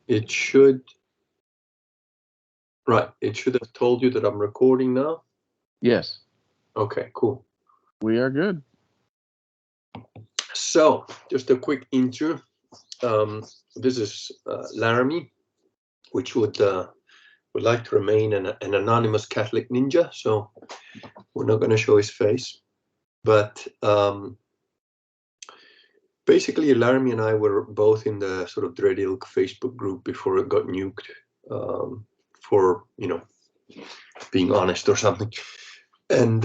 It should, right, it should have told you that I'm recording now. Yes. Okay, cool. We are good. So, just a quick intro. This is Laramie, which would like to remain an anonymous Catholic ninja, so we're not going to show his face. But basically, Laramie and I were both in the sort of Dread Ilk Facebook group before it got nuked, for, you know, being honest or something. And,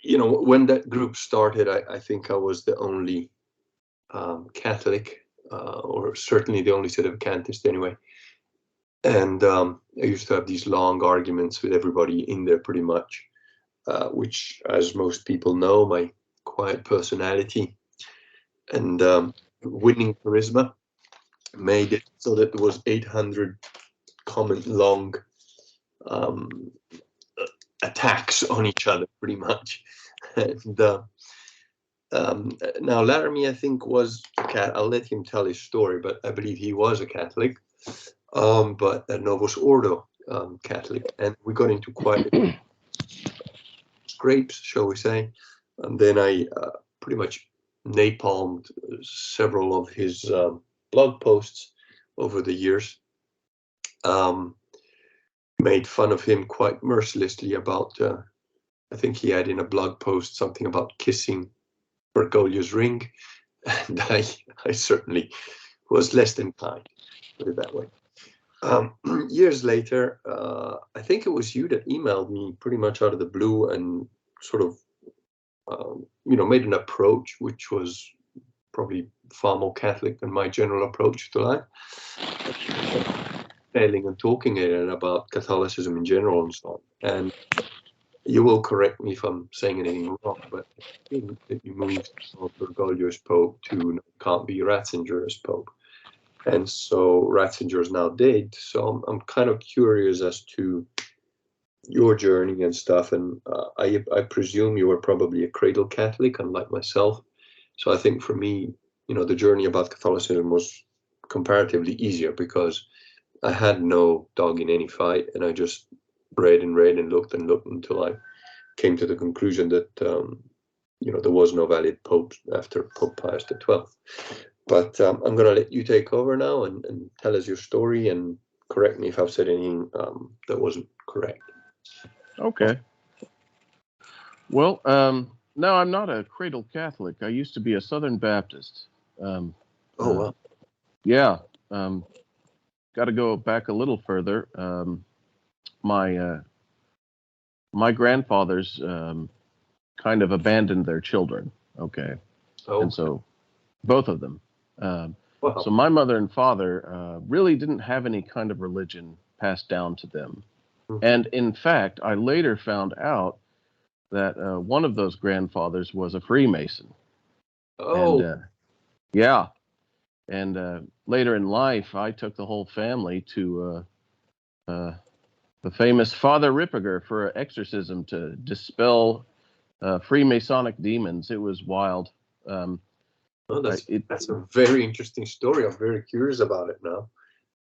you know, when that group started, I think I was the only Catholic, or certainly the only Sedevacantist anyway. And I used to have these long arguments with everybody in there pretty much, which, as most people know, my quiet personality and winning charisma made it so that there was 800 comment long attacks on each other pretty much. And now Laramie, I think, was a Catholic. I'll let him tell his story, but I believe he was a Catholic, but a Novus Ordo Catholic, and we got into quite scrapes, shall we say. And then I pretty much napalmed several of his blog posts over the years. Made fun of him quite mercilessly about, I think he had in a blog post something about kissing Bergoglio's ring, and I certainly was less than kind, put it that way. Years later, I think it was you that emailed me pretty much out of the blue and sort of, you know, made an approach which was probably far more Catholic than my general approach to life. Failing and talking about Catholicism in general and so on. And you will correct me if I'm saying anything wrong, but I think that you moved from Bergoglio as Pope to can't be Ratzinger as Pope. And so Ratzinger is now dead. So I'm kind of curious as to your journey and stuff. And I presume you were probably a cradle Catholic, unlike myself. So I think for me, you know, the journey about Catholicism was comparatively easier because I had no dog in any fight, and I just read and read and looked until I came to the conclusion that, you know, there was no valid Pope after Pope Pius XII. But I'm going to let you take over now and tell us your story and correct me if I've said anything that wasn't correct. Okay. Well, no, I'm not a cradle Catholic. I used to be a Southern Baptist. Oh, wow. Yeah. Got to go back a little further. My grandfathers kind of abandoned their children. Okay. Oh. And so both of them. Wow. So my mother and father really didn't have any kind of religion passed down to them. Mm-hmm. And in fact, I later found out that one of those grandfathers was a Freemason. Oh. And, yeah. And later in life, I took the whole family to the famous Father Ripperger for an exorcism to dispel Freemasonic demons. It was wild. Oh, that's a very interesting story. I'm very curious about it now.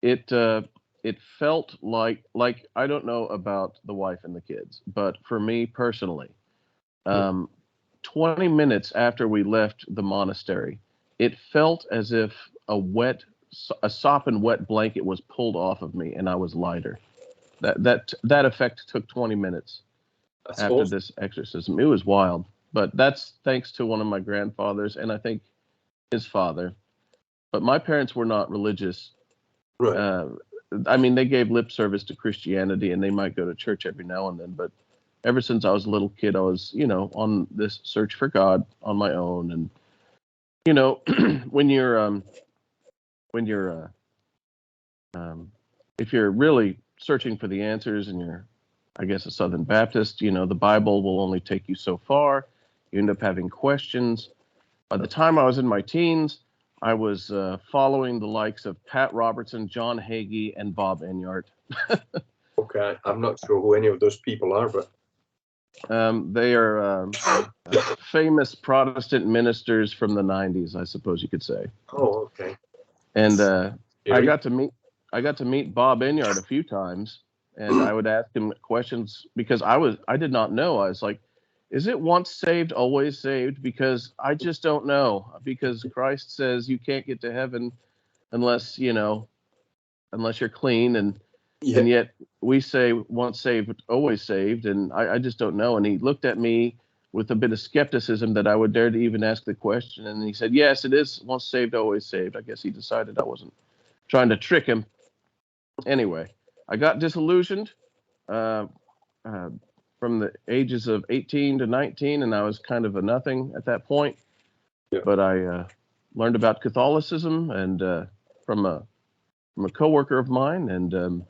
It felt like I don't know about the wife and the kids, but for me personally, 20 minutes after we left the monastery, it felt as if a sopping wet blanket was pulled off of me and I was lighter. That effect took 20 minutes after this exorcism. It was wild, but that's thanks to one of my grandfathers and I think his father. But my parents were not religious. Right. I mean, they gave lip service to Christianity and they might go to church every now and then, but ever since I was a little kid, I was, you know, on this search for God on my own. And, you know, if you're really searching for the answers and you're, I guess, a Southern Baptist, you know, the Bible will only take you so far. You end up having questions. By the time I was in my teens, I was following the likes of Pat Robertson, John Hagee, and Bob Enyart. Okay, I'm not sure who any of those people are, but they are famous Protestant ministers from the 90s, I suppose you could say. Oh, okay. And I got to meet Bob Enyart a few times, and I would ask him questions because I did not know. I was like, is it once saved, always saved? Because I just don't know. Because Christ says you can't get to heaven unless, unless you're clean, and yet we say once saved, always saved, and I just don't know. And he looked at me with a bit of skepticism that I would dare to even ask the question, and he said, yes, it is once saved, always saved. I guess he decided I wasn't trying to trick him. Anyway, I got disillusioned uh, uh, from the ages of 18 to 19, and I was kind of a nothing at that point. Yeah. But I learned about Catholicism and from a coworker of mine, and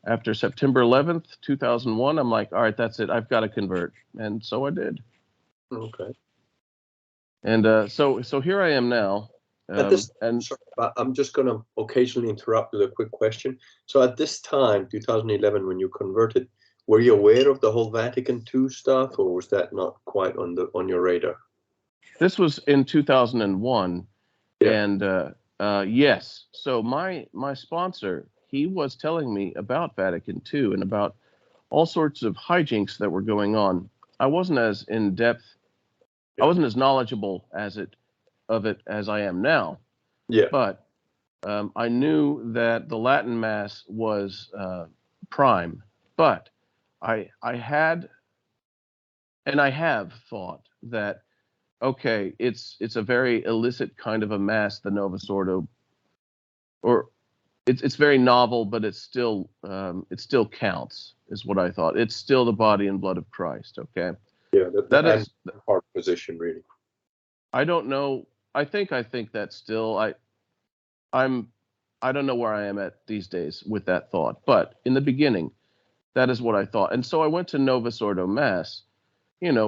after September 11th, 2001, I'm like, all right, that's it. I've got to convert, and so I did. Okay. And so here I am now. Sorry, I'm just going to occasionally interrupt with a quick question. So at this time, 2011, when you converted, were you aware of the whole Vatican II stuff, or was that not quite on your radar? This was in 2001, Yeah. and yes. So my sponsor, he was telling me about Vatican II and about all sorts of hijinks that were going on. I wasn't as in depth. Yeah. I wasn't as knowledgeable of it as I am now. Yeah. But I knew that the Latin Mass was prime. But I had and I have thought that okay, it's a very illicit kind of a mass, the Novus Ordo, or it's very novel, but it still counts, is what I thought. It's still the body and blood of Christ. Okay. Yeah, that is hard position, really. I don't know. I think that still I don't know where I am at these days with that thought, but in the beginning, that is what I thought. And so I went to Novus Ordo Mass,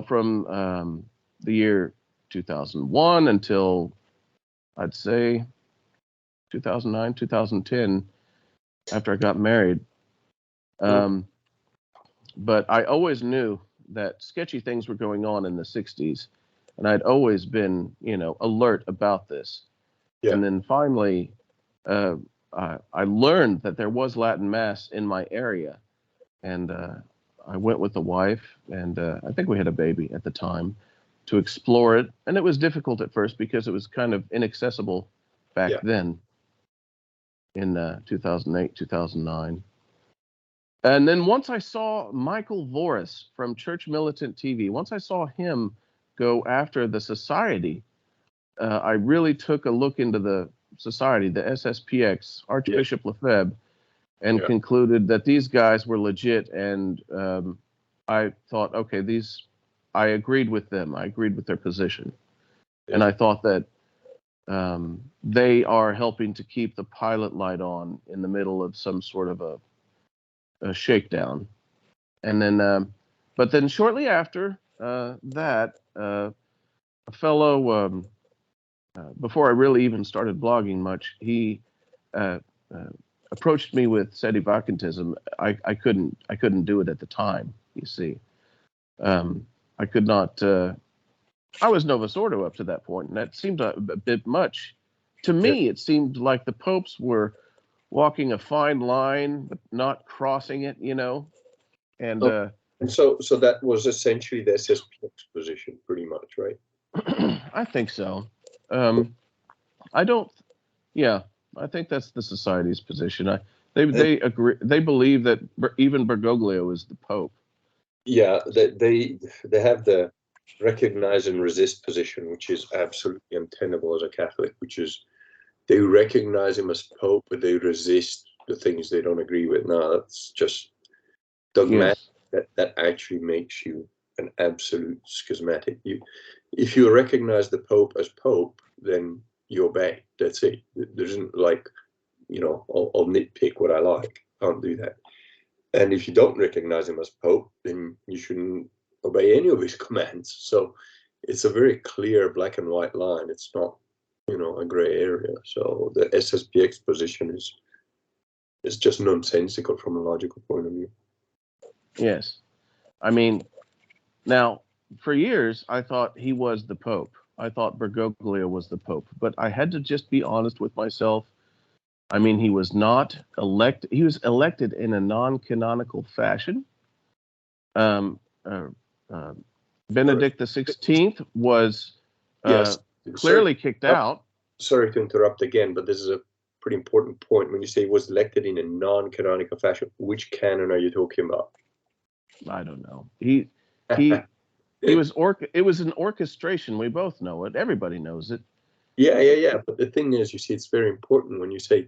from the year 2001 until I'd say 2009, 2010, after I got married. But I always knew that sketchy things were going on in the 60s, and I'd always been, alert about this. Yeah. And then finally, I learned that there was Latin Mass in my area, and I went with the wife, and I think we had a baby at the time, to explore it. And it was difficult at first because it was kind of inaccessible back then in 2008, 2009. And then once I saw Michael Voris from Church Militant TV, once I saw him go after the society, I really took a look into the society, the SSPX, Archbishop Lefebvre, and concluded that these guys were legit. And I thought, okay, I agreed with them. I agreed with their position. Yeah. And I thought that they are helping to keep the pilot light on in the middle of some sort of a shakedown. And then, but then shortly after that, a fellow, before I really even started blogging much, he approached me with Sedevacantism. I couldn't do it at the time. You see, I could not. I was Novus Ordo up to that point, and that seemed a bit much to me. It seemed like the popes were walking a fine line, but not crossing it, And so that was essentially the SSPX position, pretty much, right? I think so. I don't. Yeah, I think that's the society's position. They agree. They believe that even Bergoglio is the Pope. Yeah, they have the recognize and resist position, which is absolutely untenable as a Catholic, which is they recognize him as Pope, but they resist the things they don't agree with. No, that's just dogmatic. Yes. That actually makes you an absolute schismatic. If you recognize the Pope as Pope, then you obey. That's it. There isn't like, I'll nitpick what I like. Can't do that. And if you don't recognize him as Pope, then you shouldn't obey any of his commands. So it's a very clear black and white line. It's not, a gray area. So the SSPX position is just nonsensical from a logical point of view. Yes. I mean, now, for years, I thought he was the Pope. I thought Bergoglio was the Pope. But I had to just be honest with myself I mean, he was not elected. He was elected in a non-canonical fashion. Um, uh, uh, Benedict XVI was Yes. clearly kicked out. Sorry to interrupt again, but this is a pretty important point. When you say he was elected in a non-canonical fashion, which canon are you talking about? I don't know. He was it was an orchestration. We both know it. Everybody knows it. Yeah. But the thing is, you see, it's very important when you say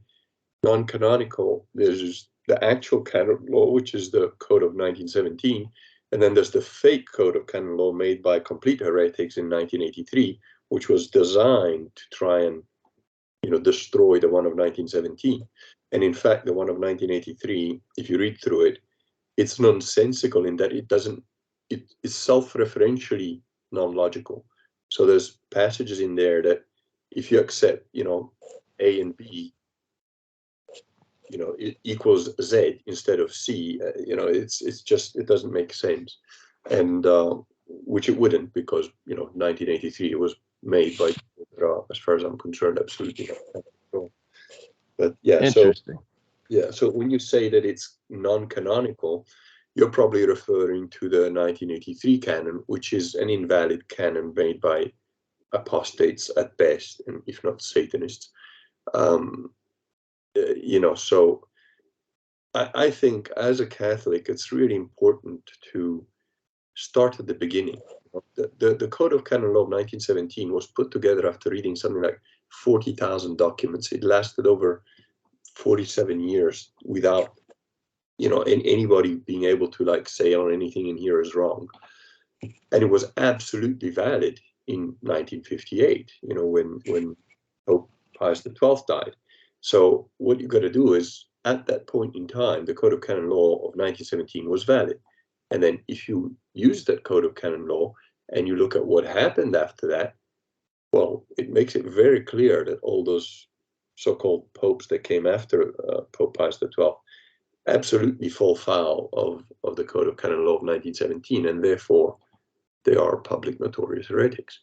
non-canonical. There's the actual canon law, which is the Code of 1917, and then there's the fake Code of Canon Law made by complete heretics in 1983, which was designed to try and destroy the one of 1917. And in fact, the one of 1983, if you read through it, it's nonsensical in that it is self-referentially non-logical. So there's passages in there that if you accept, A and B, it equals Z instead of C, it's just, it doesn't make sense. And which it wouldn't, because, 1983, it was made by, as far as I'm concerned, absolutely not. But yeah, Interesting. so when you say that it's non-canonical, you're probably referring to the 1983 canon, which is an invalid canon made by apostates at best, and if not Satanists. So I think as a Catholic, it's really important to start at the beginning. The Code of Canon Law of 1917 was put together after reading something like 40,000 documents. It lasted over 47 years without, anybody being able to say on anything in here is wrong. And it was absolutely valid in 1958, when Pope Pius XII died. So what you got to do is, at that point in time, the Code of Canon Law of 1917 was valid. And then if you use that Code of Canon Law and you look at what happened after that, well, it makes it very clear that all those so-called popes that came after Pope Pius XII absolutely fall foul of the Code of Canon Law of 1917, and therefore they are public notorious heretics.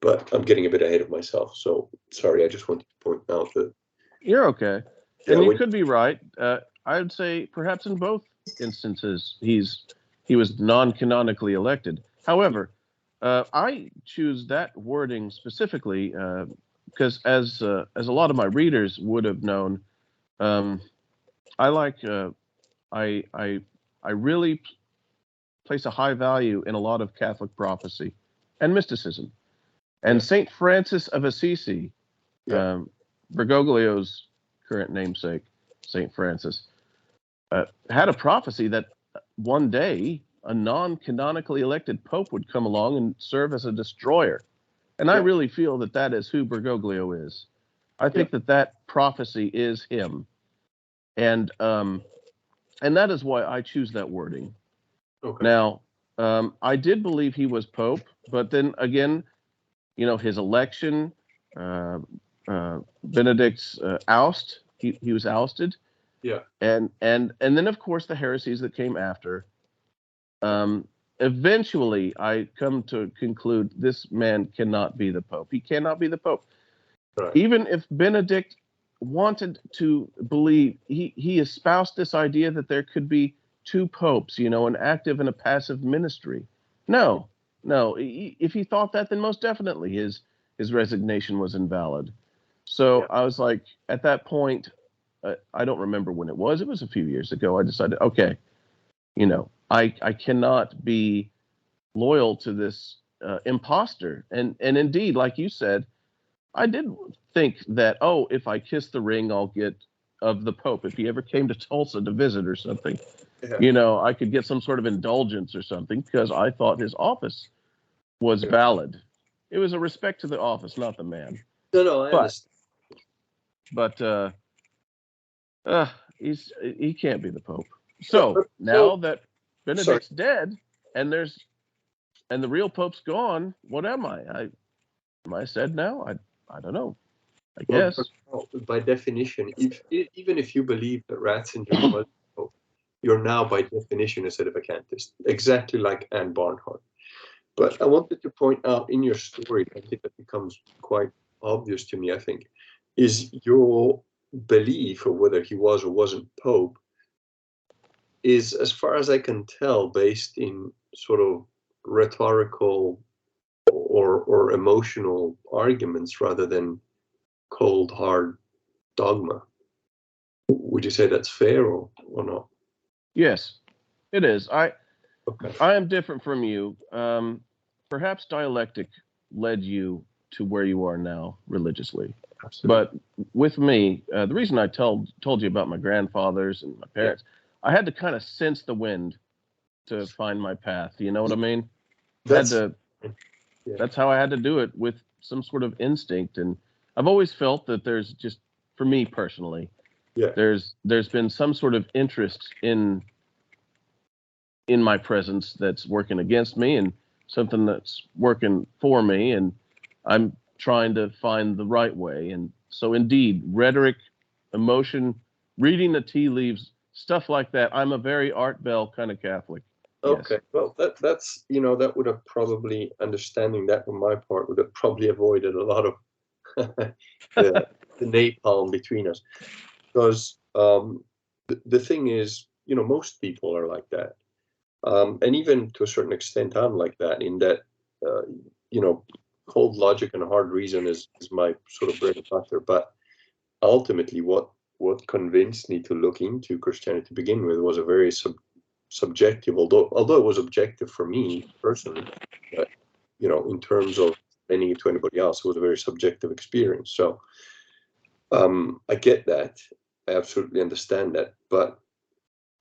But I'm getting a bit ahead of myself, so sorry. I just wanted to point out that you're okay, and you could be right. I would say perhaps in both instances he was non-canonically elected. However, I choose that wording specifically because, as a lot of my readers would have known, I like I really place a high value in a lot of Catholic prophecy and mysticism. And Saint Francis of Assisi, Bergoglio's current namesake, Saint Francis, had a prophecy that one day a non-canonically elected pope would come along and serve as a destroyer. And I really feel that that is who Bergoglio is. I think that prophecy is him. And that is why I choose that wording. Okay. Now, I did believe he was pope, but then again, his election, Benedict's oust, he was ousted. Yeah. And then of course the heresies that came after. Eventually I come to conclude this man cannot be the Pope. He cannot be the Pope. Right. Even if Benedict wanted to believe, he espoused this idea that there could be two popes, an active and a passive ministry. No. If he thought that, then most definitely his resignation was invalid. So I was like, at that point, I don't remember when it was. It was a few years ago. I decided, okay, I cannot be loyal to this imposter. And indeed, like you said, I did think that, if I kiss the ring, I'll get of the Pope. If he ever came to Tulsa to visit or something, I could get some sort of indulgence or something, because I thought his office was valid. It was a respect to the office, not the man. No, I understand. But he can't be the Pope. So now that Benedict's dead and the real Pope's gone, what am I? Am I said now? I don't know. I guess. By definition, even if you believe that Ratzinger was Pope, you're now by definition a Sedevacantist, exactly like Anne Barnhart. But I wanted to point out in your story, I think that becomes quite obvious to me, I think, is your belief of whether he was or wasn't Pope is, as far as I can tell, based in sort of rhetorical or emotional arguments rather than cold, hard dogma. Would you say that's fair or not? Yes, it is. Okay. I am different from you. Perhaps dialectic led you to where you are now religiously. Absolutely. But with me, the reason I told you about my grandfathers and my parents, I had to kind of sense the wind to find my path. You know what I mean? That's That's how I had to do it, with some sort of instinct. And I've always felt that there's just, for me personally, yeah. there's been some sort of interest in my presence that's working against me, and something that's working for me, and I'm trying to find the right way. And so indeed, rhetoric, emotion, reading the tea leaves, stuff like that. I'm a very Art Bell kind of Catholic. Okay. Yes. Well, that's that would have probably, understanding that on my part, would have probably avoided a lot of the napalm between us, because the thing is, most people are like that. And even to a certain extent, I'm like that, in that, cold logic and hard reason is my sort of bread and butter. But ultimately, what convinced me to look into Christianity to begin with was a very subjective, although it was objective for me personally, but in terms of explaining it to anybody else, it was a very subjective experience. So I get that, I absolutely understand that, but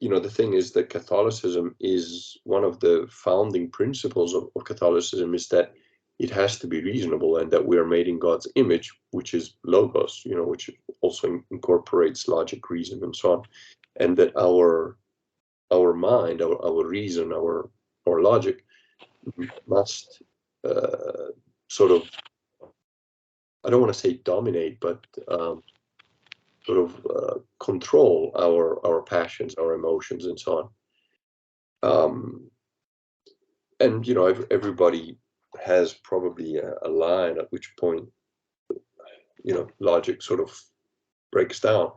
the thing is that Catholicism is one of the founding principles of Catholicism is that it has to be reasonable, and that we are made in God's image, which is logos, which also incorporates logic, reason, and so on, and that our mind, our reason, our logic must sort of, I don't want to say dominate, but sort of control our passions, our emotions, and so on. And everybody has probably a line at which point logic sort of breaks down.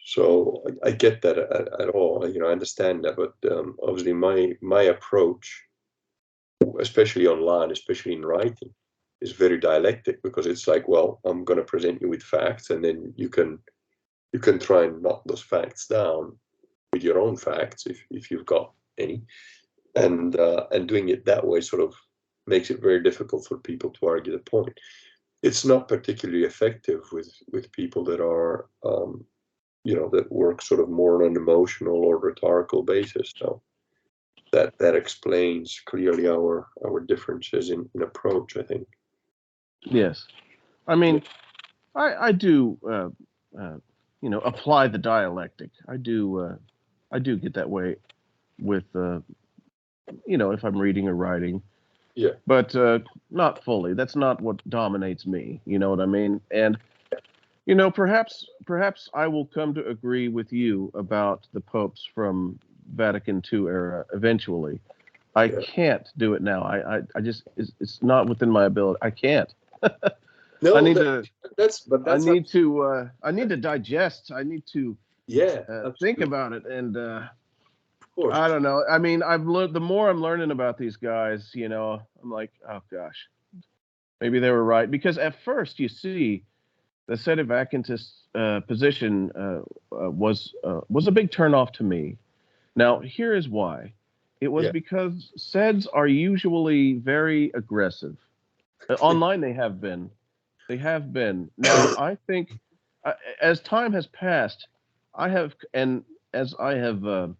So I get that at all. I understand that, but obviously my approach, especially online, especially in writing, is very dialectic, because it's like, well, I'm going to present you with facts, and then you can try and knock those facts down with your own facts, if you've got any, and doing it that way sort of makes it very difficult for people to argue the point. It's not particularly effective with people that are that work sort of more on an emotional or rhetorical basis. So that explains clearly our differences in approach, I think. Yes. I mean, I do, apply the dialectic. I do get that way with, if I'm reading or writing. Yeah. But not fully. That's not what dominates me. You know what I mean? And perhaps I will come to agree with you about the popes from Vatican II era eventually. I can't do it now. I just, it's not within my ability. I can't. No, I need to digest. I need to think about it. And of course. I don't know. I mean, I've learned, the more I'm learning about these guys, I'm like, oh gosh, maybe they were right. Because at first, you see, the Sedevacantist position was a big turnoff to me. Now, here is why. It was because Seds are usually very aggressive. Online, they have been. They have been. Now, I think as time has passed, and as I have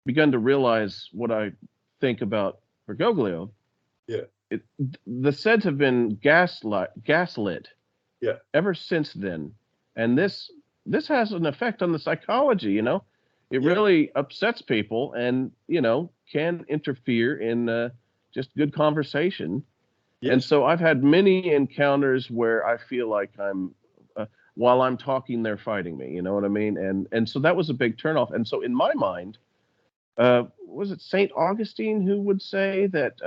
begun to realize what I think about Bergoglio, the Seds have been gaslit ever since then. And this has an effect on the psychology, It really upsets people, and, can interfere in just good conversation. And so I've had many encounters where I feel like while I'm talking, they're fighting me. You know what I mean? And so that was a big turnoff. And so in my mind, was it St. Augustine who would say that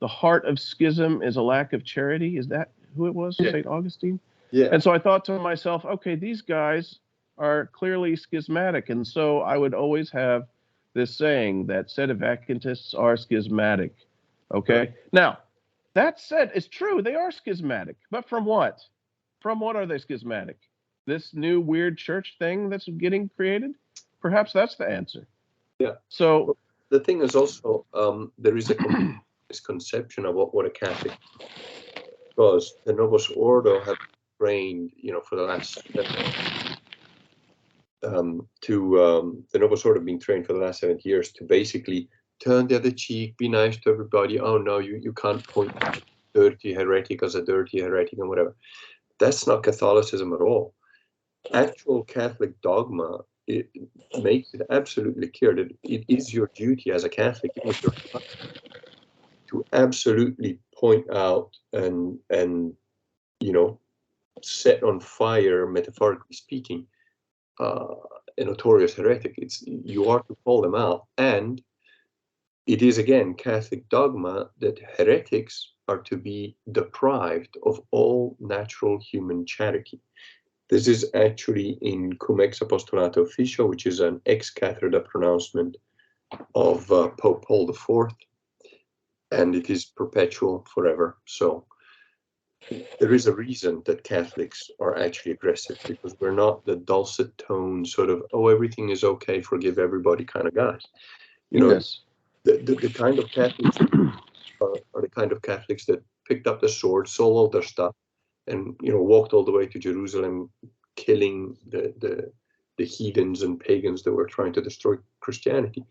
the heart of schism is a lack of charity? Is that who it was? St. Augustine? Yeah. And so I thought to myself, okay, these guys are clearly schismatic. And so I would always have this saying that Sedevacantists are schismatic. Okay. Now, that said, it's true, they are schismatic. But from what? From what are they schismatic? This new weird church thing that's getting created? Perhaps that's the answer. Yeah. So The thing is also, there is a misconception about what a Catholic is, because the Novus Ordo have trained, for the last the Novus Ordo being trained for the last 70 years to basically turn the other cheek, be nice to everybody. Oh no, you can't point a dirty heretic as a dirty heretic and whatever. That's not Catholicism at all. Actual Catholic dogma, it makes it absolutely clear that it is your duty as a Catholic, even if you're, to absolutely point out and set on fire, metaphorically speaking, a notorious heretic. You are to call them out, and it is again Catholic dogma that heretics are to be deprived of all natural human charity. This is actually in Cum Ex Apostolato Officio, which is an ex cathedra pronouncement of Pope Paul IV, and it is perpetual forever. So there is a reason that Catholics are actually aggressive, because we're not the dulcet tone sort of, oh, everything is okay, forgive everybody kind of guys. yes, The kind of Catholics are the kind of Catholics that picked up the sword, sold all their stuff, and walked all the way to Jerusalem, killing the heathens and pagans that were trying to destroy Christianity.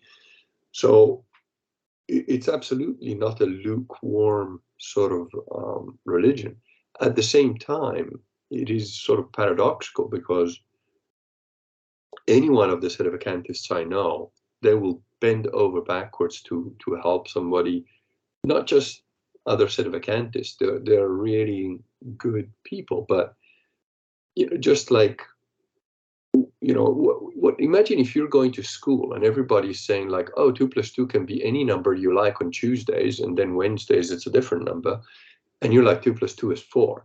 So it's absolutely not a lukewarm sort of religion. At the same time, it is sort of paradoxical, because any one of the Sedevacantists I know, they will bend over backwards to help somebody, not just other Sedevacantists. They're really good people, but just like imagine if you're going to school and everybody's saying like, oh, 2 + 2 can be any number you like on Tuesdays, and then Wednesdays it's a different number, and you're like 2 + 2 is 4.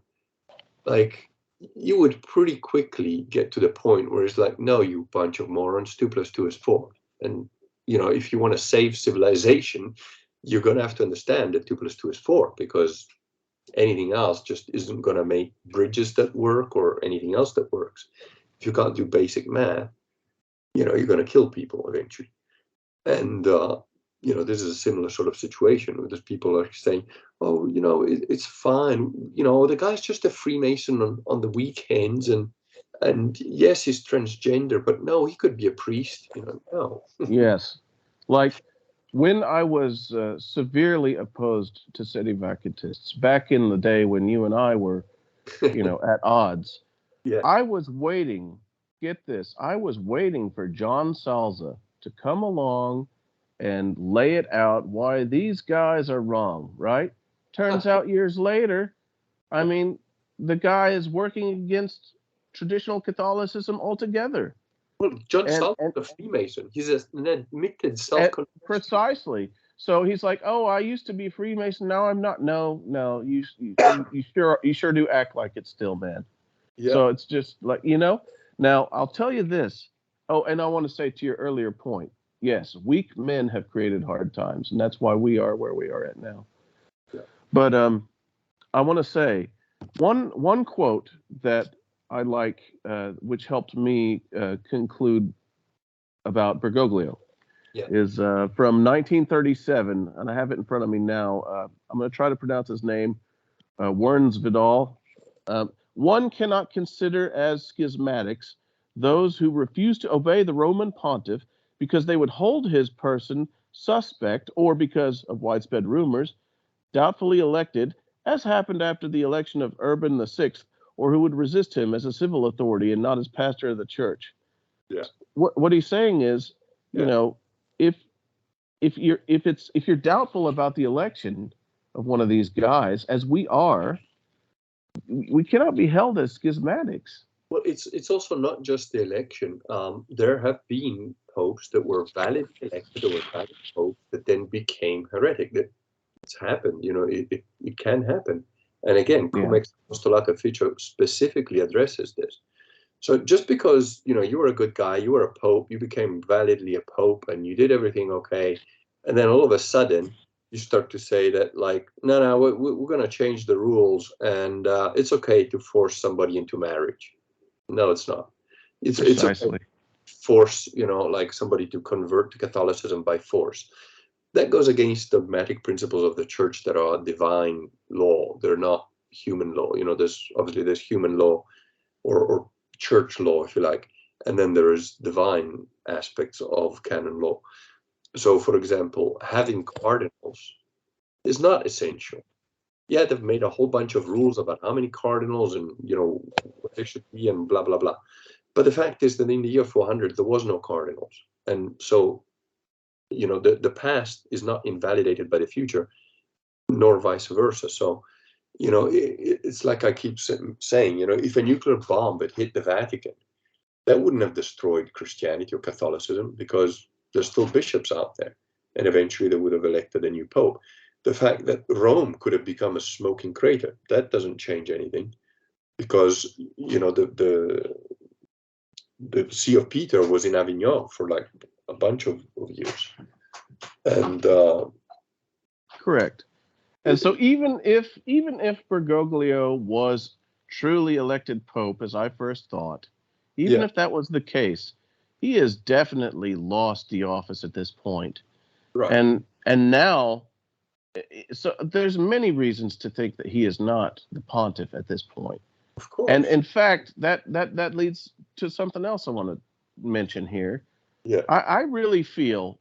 Like, you would pretty quickly get to the point where it's like, no, you bunch of morons, 2 + 2 is 4. And if you want to save civilization, you're going to have to understand that 2 + 2 is 4, because anything else just isn't going to make bridges that work or anything else that works. If you can't do basic math, you're going to kill people eventually. And this is a similar sort of situation where there's people are saying, oh, it's fine. The guy's just a Freemason on the weekends, and yes, he's transgender, but no, he could be a priest. No. yes. Like when I was severely opposed to Sedevacantists back in the day when you and I were, at odds, Yeah. I was waiting. Get this, I was waiting for John Salza to come along and lay it out why these guys are wrong, right? Turns out years later, I mean, the guy is working against traditional Catholicism altogether. Well, John And Salt, a Freemason, he's an admitted and self-confessed. precisely. So he's like, "Oh, I used to be Freemason, now I'm not." No, you sure do act like it still, man. Yeah. So it's just like, Now, I'll tell you this. Oh, and I want to say to your earlier point, yes, weak men have created hard times, and that's why we are where we are at now. Yeah. But I want to say one quote that I like, which helped me conclude about Bergoglio, Yeah. is from 1937, and I have it in front of me now. I'm going to try to pronounce his name, Werns Vidal. One cannot consider as schismatics those who refuse to obey the Roman pontiff because they would hold his person suspect, or because of widespread rumors, doubtfully elected, as happened after the election of Urban VI, or who would resist him as a civil authority and not as pastor of the church. Yeah. What he's saying is, Yeah. if if you're doubtful about the election of one of these guys, as we are, we cannot be held as schismatics. Well, it's also not just the election. There have been popes that were valid elected, or were valid popes that then became heretic. It's happened. It can happen. And again, Yeah. Comex Apostolata Fitio specifically addresses this. So just because, you were a good guy, you were a pope, you became validly a pope, and you did everything okay, and then all of a sudden you start to say that, like, no, we're going to change the rules, and it's okay to force somebody into marriage. No, it's not. It's Precisely. okay to force, like somebody to convert to Catholicism by force. That goes against dogmatic principles of the church that are divine law. They're not human law. There's human law or church law, if you like, and then there is divine aspects of canon law. So, for example, having cardinals is not essential. Yeah, they've made a whole bunch of rules about how many cardinals and what they should be and blah blah blah. But the fact is that in the year 400 there was no cardinals, and so the past is not invalidated by the future, nor vice versa. So it's like I keep saying, if a nuclear bomb had hit the Vatican, that wouldn't have destroyed Christianity or Catholicism, because there's still bishops out there, and eventually they would have elected a new pope. The fact that Rome could have become a smoking crater, that doesn't change anything, because the See of Peter was in Avignon for like a bunch of years, and Correct. And so even if Bergoglio was truly elected pope, as I first thought, even yeah, if that was the case, he has definitely lost the office at this point. right, And now, so there's many reasons to think that he is not the pontiff at this point. of course, And in fact, that leads to something else I want to mention here. yeah, I really feel,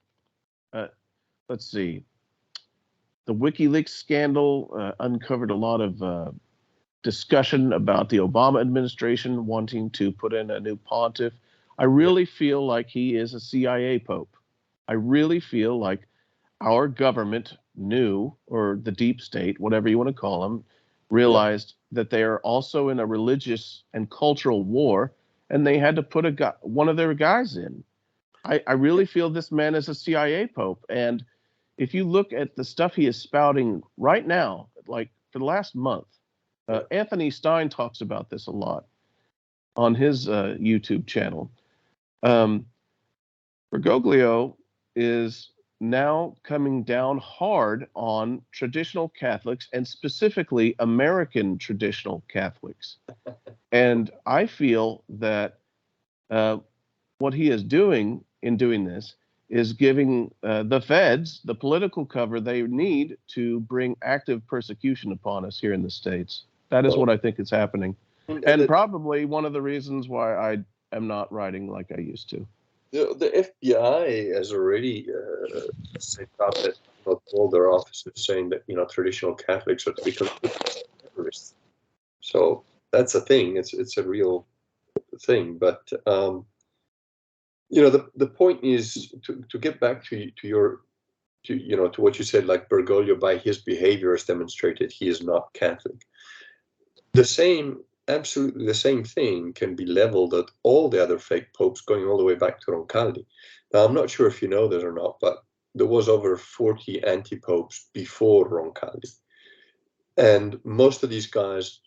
let's see, the WikiLeaks scandal uncovered a lot of discussion about the Obama administration wanting to put in a new pontiff. I really feel like he is a CIA pope. I really feel like our government knew, or the deep state, whatever you want to call them, realized that they are also in a religious and cultural war, and they had to put one of their guys in. I really feel this man is a CIA pope. And if you look at the stuff he is spouting right now, like for the last month, Anthony Stein talks about this a lot on his YouTube channel. Bergoglio is now coming down hard on traditional Catholics, and specifically American traditional Catholics. And I feel that what he is doing in doing this is giving the feds the political cover they need to bring active persecution upon us here in the States. That is what I think is happening. And probably one of the reasons why I am not writing like I used to. The FBI has already set up that all their offices saying that traditional Catholics are to be considered terrorists. So that's a thing. It's a real thing. But the point is to get back to what you said. Like Bergoglio, by his behavior, has demonstrated he is not Catholic. Absolutely the same thing can be leveled at all the other fake popes, going all the way back to Roncalli. Now, I'm not sure if you know this or not, but there was over 40 anti-popes before Roncalli. And most of these guys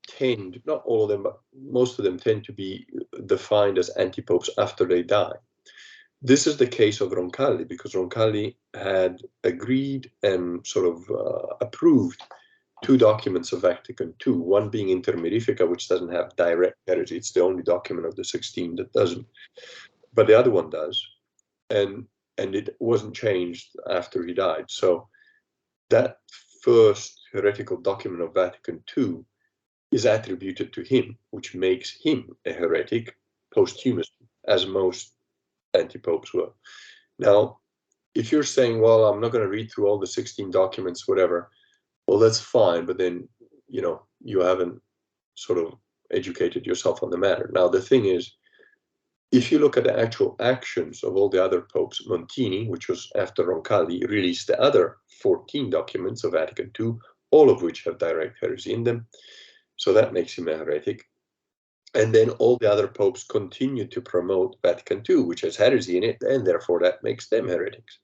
tend, not all of them, but most of them tend to be defined as anti-popes after they die. This is the case of Roncalli, because Roncalli had agreed and sort of approved two documents of Vatican II, one being Inter Mirifica, which doesn't have direct heresy. It's the only document of the 16 that doesn't. But the other one does. And it wasn't changed after he died. So that first heretical document of Vatican II is attributed to him, which makes him a heretic posthumously, as most anti-popes were. Now, if you're saying, well, I'm not going to read through all the 16 documents, whatever, well, that's fine, but then, you haven't sort of educated yourself on the matter. Now, the thing is, if you look at the actual actions of all the other popes, Montini, which was after Roncalli, released the other 14 documents of Vatican II, all of which have direct heresy in them. So that makes him a heretic. And then all the other popes continue to promote Vatican II, which has heresy in it, and therefore that makes them heretics.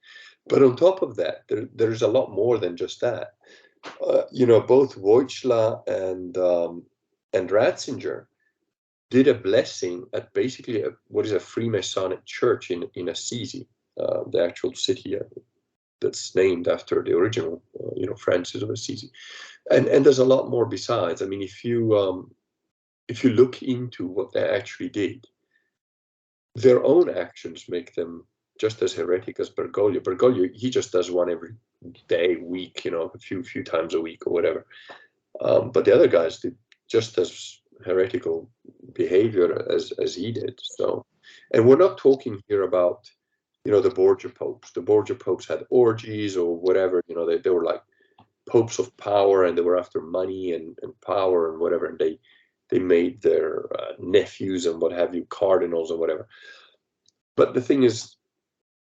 But on top of that, there's a lot more than just that. Both Wojtyla and Ratzinger did a blessing at basically what is a Freemasonic church in Assisi, the actual city that's named after the original, Francis of Assisi. And there's a lot more besides. I mean, if you look into what they actually did, their own actions make them just as heretic as Bergoglio. Bergoglio, he just does one every day, week, a few times a week or whatever. But the other guys did just as heretical behavior as he did. So, and we're not talking here about, the Borgia popes. The Borgia popes had orgies or whatever. They were like popes of power, and they were after money and power and whatever. And they made their nephews and what have you cardinals and whatever. But the thing is,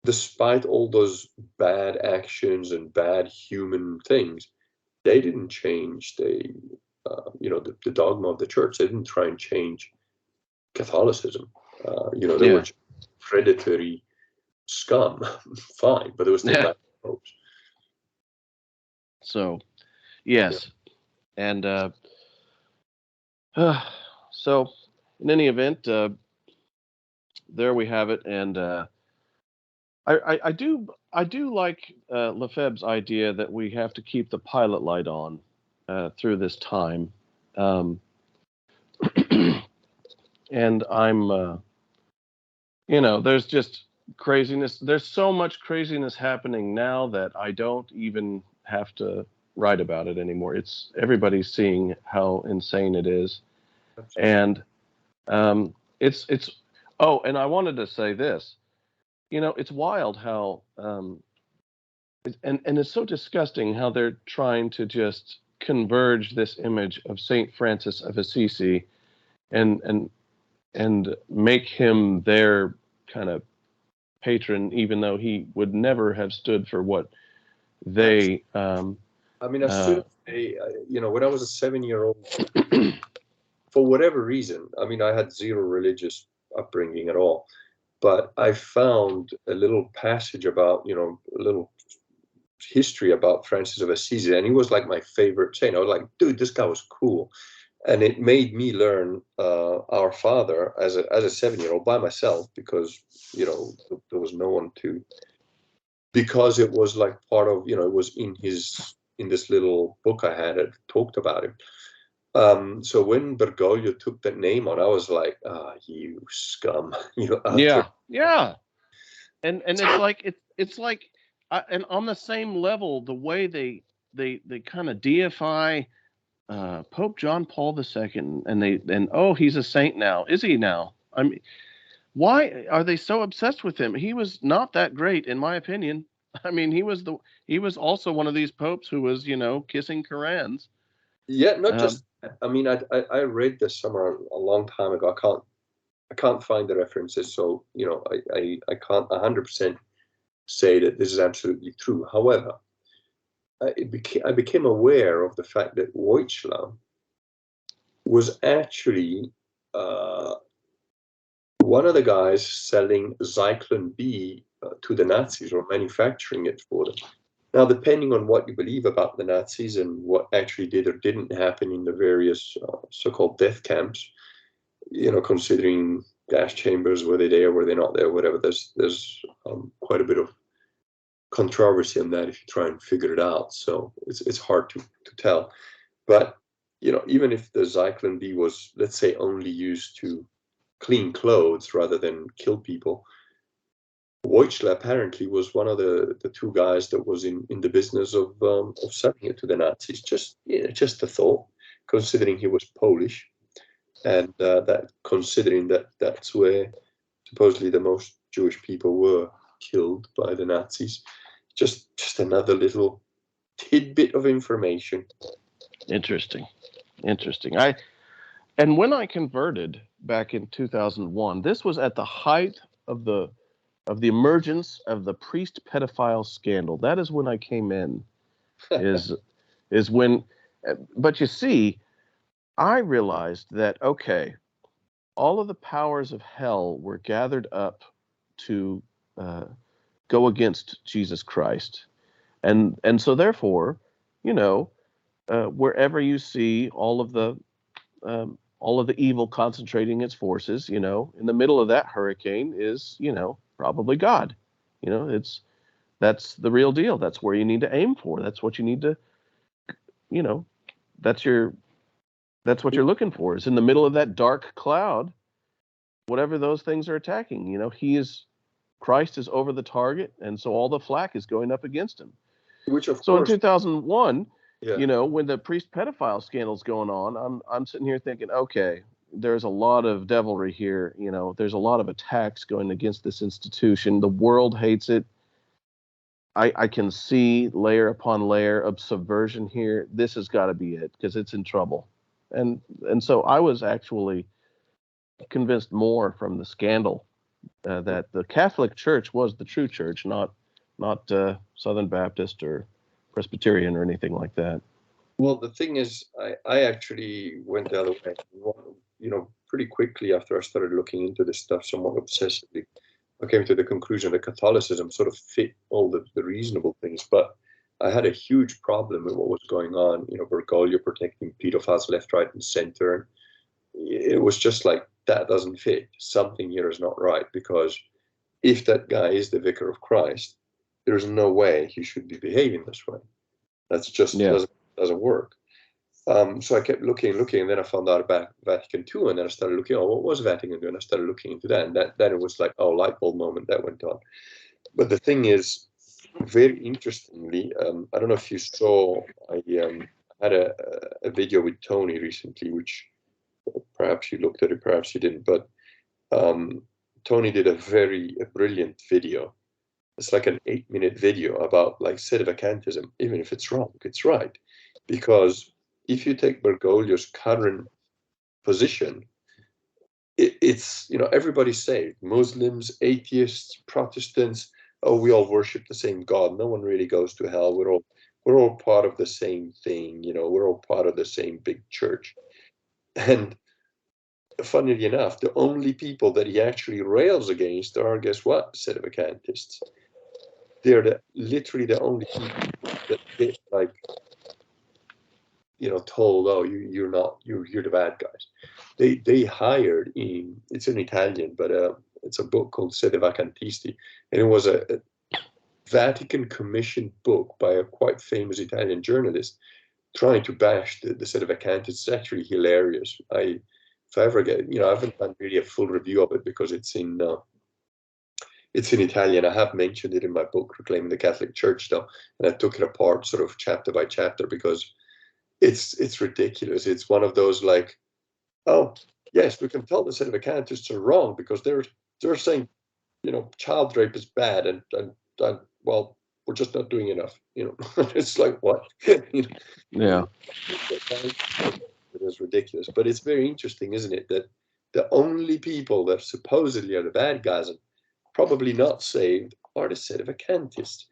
despite all those bad actions and bad human things, they didn't change the dogma of the church. They didn't try and change Catholicism. They were predatory scum, fine, but they were still bad popes. So, yes, and so in any event, there we have it, and I do like Lefebvre's idea that we have to keep the pilot light on through this time, and I'm there's just craziness. There's so much craziness happening now that I don't even have to write about it anymore. Everybody's seeing how insane it is, and it's. Oh, and I wanted to say this. It's wild how and it's so disgusting how they're trying to just converge this image of Saint Francis of Assisi and make him their kind of patron, even though he would never have stood for what they. I mean, as soon as when I was a 7-year-old, for whatever reason, I mean, I had zero religious upbringing at all, but I found a little passage about, a little history about Francis of Assisi, and he was like my favorite saint. I was like, dude, this guy was cool. And it made me learn Our Father as a 7-year-old by myself, because there was no one to, because it was like part of, it was in this little book I had, it talked about it. So when Bergoglio took that name on, I was like, you scum, yeah, and it's like and on the same level, the way they kind of deify Pope John Paul II, and oh, he's a saint now. Is he now? I mean, why are they so obsessed with him? He was not that great, in my opinion. I mean, he was also one of these popes who was, kissing Korans. Yeah, not just. I mean, I read this somewhere a long time ago. I can't find the references, so I can't 100% say that this is absolutely true. However, I became aware of the fact that Wojtyla was actually one of the guys selling Zyklon B to the Nazis, or manufacturing it for them. Now, depending on what you believe about the Nazis and what actually did or didn't happen in the various so-called death camps, considering gas chambers, were they there, were they not there, whatever, there's quite a bit of controversy on that if you try and figure it out. So it's hard to tell. But, even if the Zyklon B was, let's say, only used to clean clothes rather than kill people, Wojtyla apparently was one of the two guys that was in the business of selling it to the Nazis. Just a thought, considering he was Polish, and that considering that's where supposedly the most Jewish people were killed by the Nazis. Just another little tidbit of information. Interesting. And when I converted back in 2001, this was at the height of the emergence of the priest pedophile scandal. That is when I came in. is when, but you see, I realized that okay, all of the powers of hell were gathered up to go against Jesus Christ, and so therefore, wherever you see all of the evil concentrating its forces, in the middle of that hurricane is, probably God. That's the real deal. That's where you need to aim for. That's what you need to, you know, that's what you're looking for. Is in the middle of that dark cloud, whatever those things are attacking. Christ is over the target, and so all the flak is going up against him. Which of So in course, 2001, yeah. when the priest pedophile scandal's going on, I'm sitting here thinking, okay, there's a lot of devilry here. There's a lot of attacks going against this institution. The world hates it. I can see layer upon layer of subversion here. This has got to be it because it's in trouble. And so I was actually convinced more from the scandal that the Catholic Church was the true church, not Southern Baptist or Presbyterian or anything like that. Well, the thing is, I actually went the other way. Pretty quickly after I started looking into this stuff somewhat obsessively, I came to the conclusion that Catholicism sort of fit all the reasonable things, but I had a huge problem with what was going on. Bergoglio protecting pedophiles left, right, and center. It was just like, that doesn't fit. Something here is not right, because if that guy is the vicar of Christ, there's no way he should be behaving this way. That's just doesn't work. So I kept looking, and then I found out about Vatican II, and then I started looking, what was Vatican II? And I started looking into that, and then it was like, light bulb moment that went on. But the thing is, very interestingly, I don't know if you saw, I had a video with Tony recently, which perhaps you looked at it, perhaps you didn't, but Tony did a brilliant video. It's like an 8-minute video about like Sedevacantism. Even if it's wrong, it's right. Because if you take Bergoglio's current position, it's, everybody's saved. Muslims, atheists, Protestants, we all worship the same God. No one really goes to hell. We're all part of the same thing. We're all part of the same big church. And funnily enough, the only people that he actually rails against are, guess what, Sedevacantists. They're literally the only people that get like, told, you're the bad guys. They hired it's in Italian, but it's a book called Sedevacantist, and it was a Vatican commissioned book by a quite famous Italian journalist trying to bash the Sedevacantists. It's actually hilarious. If I ever get, I haven't done really a full review of it because it's in Italian. I have mentioned it in my book, Reclaiming the Catholic Church, though, and I took it apart sort of chapter by chapter because it's ridiculous. It's one of those like, oh yes, we can tell the Sedevacantists are wrong because they're saying, child rape is bad, and well, we're just not doing enough. It's like, what? Yeah. It is ridiculous, but it's very interesting, isn't it, that the only people that supposedly are the bad guys and probably not saved are the Sedevacantists.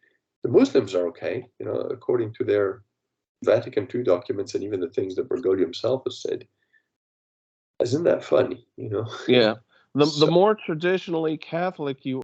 The Muslims are okay, according to their Vatican II documents and even the things that Bergoglio himself has said. Isn't that funny? Yeah. The more traditionally Catholic you